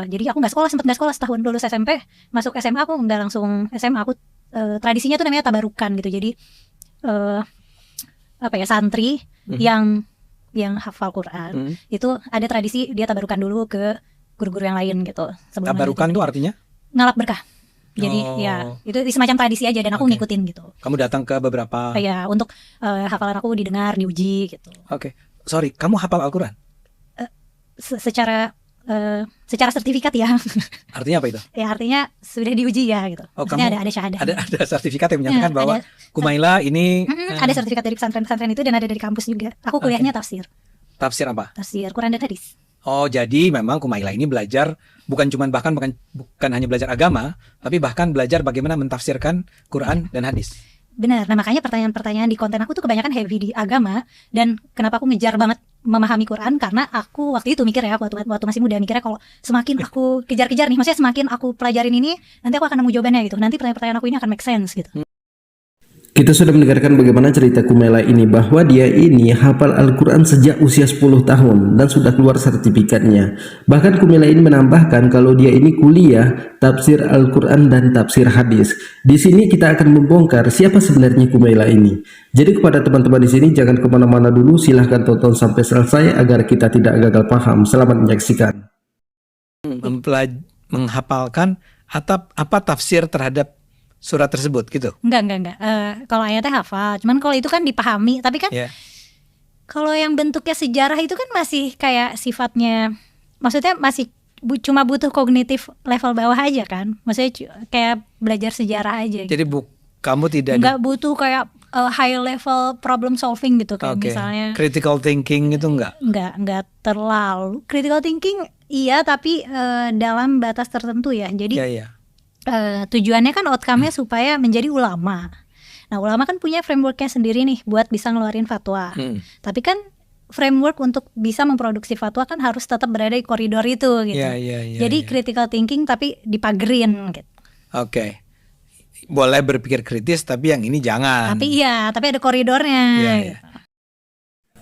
Jadi aku sempet nggak sekolah setahun, lulus SMP, masuk SMA aku nggak langsung SMA, aku tradisinya tuh namanya tabarukan gitu. Jadi santri yang hafal Quran itu ada tradisi dia tabarukan dulu ke guru-guru yang lain gitu. Tabarukan tuh artinya? Ngalap berkah. Jadi ya itu semacam tradisi aja dan aku ngikutin gitu. Kamu datang ke beberapa? Ya untuk hafalan aku didengar, diuji gitu. Sorry, kamu hafal Al-Quran? Secara sertifikat ya. Artinya apa itu? Ya artinya sudah diuji ya gitu. Maksudnya ada syahadah. Ada sertifikat yang menyatakan bahwa Kumaila ini ada sertifikat dari pesantren-pesantren itu dan ada dari kampus juga. Aku kuliahnya tafsir. Tafsir apa? Tafsir Quran dan hadis. Oh, jadi memang Kumaila ini belajar bukan hanya belajar agama, tapi bahkan belajar bagaimana mentafsirkan Quran dan hadis. Benar. Nah, makanya pertanyaan-pertanyaan di konten aku tuh kebanyakan heavy di agama. Dan kenapa aku ngejar banget memahami Quran, karena aku waktu itu mikir ya, waktu masih muda, mikirnya kalau semakin aku kejar-kejar nih, maksudnya semakin aku pelajarin ini, nanti aku akan nemu jawabannya gitu. Nanti pertanyaan-pertanyaan aku ini akan make sense gitu. Kita sudah mendengarkan bagaimana cerita Kumaila ini, bahwa dia ini hafal Al-Quran sejak usia 10 tahun dan sudah keluar sertifikatnya. Bahkan Kumaila ini menambahkan kalau dia ini kuliah tafsir Al-Quran dan tafsir hadis. Di sini kita akan membongkar siapa sebenarnya Kumaila ini. Jadi kepada teman-teman di sini jangan kemana-mana dulu, silahkan tonton sampai selesai agar kita tidak gagal paham. Selamat menyaksikan. Menghafalkan apa tafsir terhadap surat tersebut gitu? Enggak. Kalau ayatnya hafal, cuman kalau itu kan dipahami. Tapi kan kalau yang bentuknya sejarah itu kan masih kayak sifatnya, maksudnya masih cuma butuh kognitif level bawah aja kan. Maksudnya kayak belajar sejarah aja. Jadi kamu nggak butuh kayak high level problem solving gitu kayak misalnya critical thinking itu enggak terlalu. Critical thinking iya, tapi dalam batas tertentu ya. Jadi tujuannya kan outcome-nya supaya menjadi ulama. Nah, ulama kan punya framework-nya sendiri nih buat bisa ngeluarin fatwa. Tapi kan framework untuk bisa memproduksi fatwa kan harus tetap berada di koridor itu gitu. Jadi critical thinking tapi dipagerin gitu. Boleh berpikir kritis tapi yang ini jangan. Tapi ada koridornya.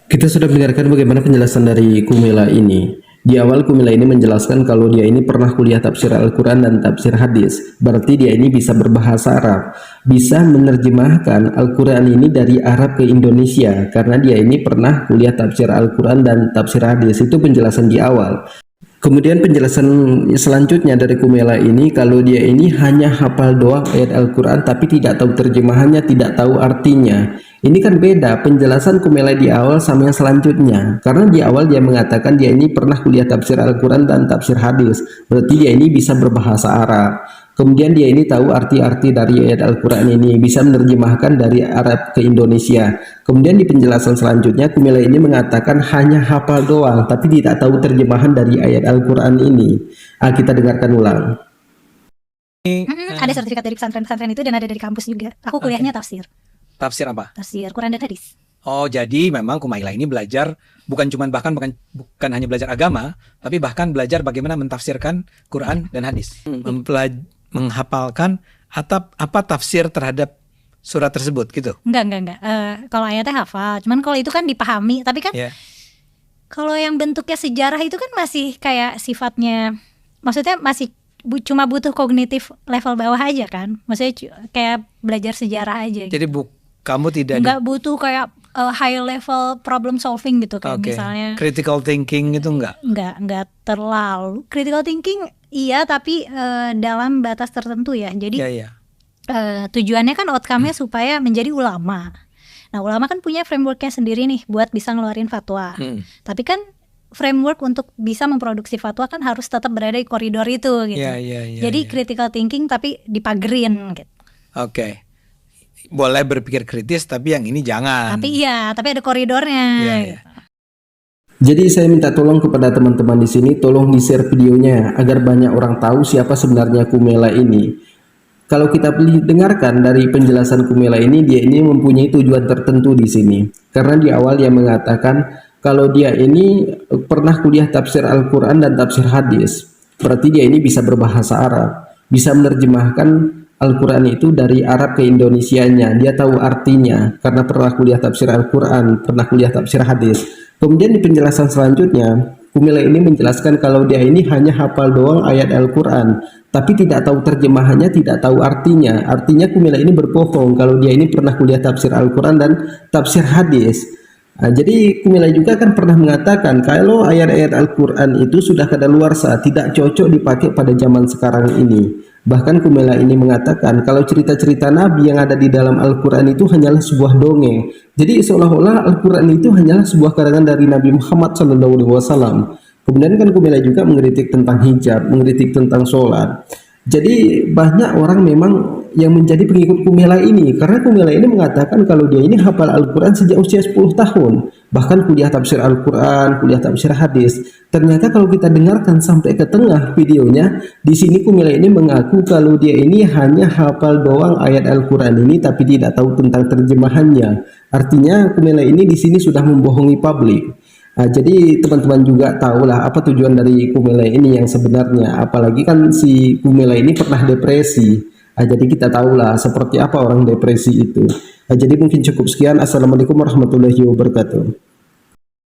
Kita sudah mendengarkan bagaimana penjelasan dari Kumaila ini. Di awal Kumaila ini menjelaskan kalau dia ini pernah kuliah tafsir Al-Quran dan tafsir hadis. Berarti dia ini bisa berbahasa Arab, bisa menerjemahkan Al-Quran ini dari Arab ke Indonesia, karena dia ini pernah kuliah tafsir Al-Quran dan tafsir hadis. Itu penjelasan di awal. Kemudian penjelasan selanjutnya dari Kumaila ini, kalau dia ini hanya hafal doang ayat Al-Quran tapi tidak tahu terjemahannya, tidak tahu artinya. Ini kan beda penjelasan Kumaila di awal sama yang selanjutnya. Karena di awal dia mengatakan dia ini pernah kuliah tafsir Al-Quran dan tafsir hadis. Berarti dia ini bisa berbahasa Arab. Kemudian dia ini tahu arti-arti dari ayat Al-Quran ini, bisa menerjemahkan dari Arab ke Indonesia. Kemudian di penjelasan selanjutnya Kumaila ini mengatakan hanya hafal doang tapi tidak tahu terjemahan dari ayat Al-Quran ini. Kita dengarkan ulang. Ada sertifikat dari pesantren-pesantren itu dan ada dari kampus juga. Aku kuliahnya tafsir. Tafsir apa? Tafsir Quran dan hadis. Oh, jadi memang Kumaila ini belajar bukan hanya belajar agama, tapi bahkan belajar bagaimana mentafsirkan Quran dan hadis. Menghafalkan apa tafsir terhadap surat tersebut gitu? Enggak. Kalau ayatnya hafal, cuman kalau itu kan dipahami. Tapi kan kalau yang bentuknya sejarah itu kan masih kayak sifatnya, maksudnya masih cuma butuh kognitif level bawah aja kan. Maksudnya kayak belajar sejarah aja. Jadi kamu nggak butuh kayak high level problem solving gitu kayak misalnya critical thinking itu enggak terlalu. Critical thinking iya, tapi dalam batas tertentu ya. Jadi tujuannya kan outcome-nya supaya menjadi ulama. Nah, ulama kan punya framework-nya sendiri nih buat bisa ngeluarin fatwa. Tapi kan framework untuk bisa memproduksi fatwa kan harus tetap berada di koridor itu gitu. Jadi critical thinking tapi dipagerin gitu. Boleh berpikir kritis tapi yang ini jangan. Tapi ada koridornya. Jadi saya minta tolong kepada teman-teman di sini, tolong di-share videonya agar banyak orang tahu siapa sebenarnya Kumaila ini. Kalau kita dengarkan dari penjelasan Kumaila ini, dia ini mempunyai tujuan tertentu di sini. Karena di awal dia mengatakan kalau dia ini pernah kuliah tafsir Al-Quran dan tafsir hadis. Berarti dia ini bisa berbahasa Arab, bisa menerjemahkan Al-Quran itu dari Arab ke Indonesianya. Dia tahu artinya karena pernah kuliah tafsir Al-Quran, pernah kuliah tafsir hadis. Kemudian di penjelasan selanjutnya Kumila ini menjelaskan kalau dia ini hanya hafal doang ayat Al-Quran, tapi tidak tahu terjemahannya, tidak tahu artinya. Artinya Kumila ini berbohong kalau dia ini pernah kuliah tafsir Al-Quran dan tafsir hadis. Jadi Kumila juga kan pernah mengatakan kalau ayat-ayat Al-Quran itu sudah kadaluarsa, tidak cocok dipakai pada zaman sekarang ini. Bahkan Kumila ini mengatakan kalau cerita-cerita Nabi yang ada di dalam Al-Quran itu hanyalah sebuah dongeng. Jadi seolah-olah Al-Quran itu hanyalah sebuah karangan dari Nabi Muhammad SAW. Kemudian kan Kumila juga mengkritik tentang hijab, mengkritik tentang sholat. Jadi banyak orang memang yang menjadi pengikut Kumila ini, karena Kumila ini mengatakan kalau dia ini hafal Al-Quran sejak usia 10 tahun, bahkan kuliah tafsir Al-Quran, kuliah tafsir hadis. Ternyata kalau kita dengarkan sampai ke tengah videonya, di sini Kumila ini mengaku kalau dia ini hanya hafal doang ayat Al-Quran ini, tapi tidak tahu tentang terjemahannya. Artinya Kumila ini di sini sudah membohongi publik. Jadi teman-teman juga tahulah apa tujuan dari Kumila ini yang sebenarnya. Apalagi kan si Kumila ini pernah depresi. Jadi kita tahulah seperti apa orang depresi itu. Jadi mungkin cukup sekian. Assalamualaikum warahmatullahi wabarakatuh.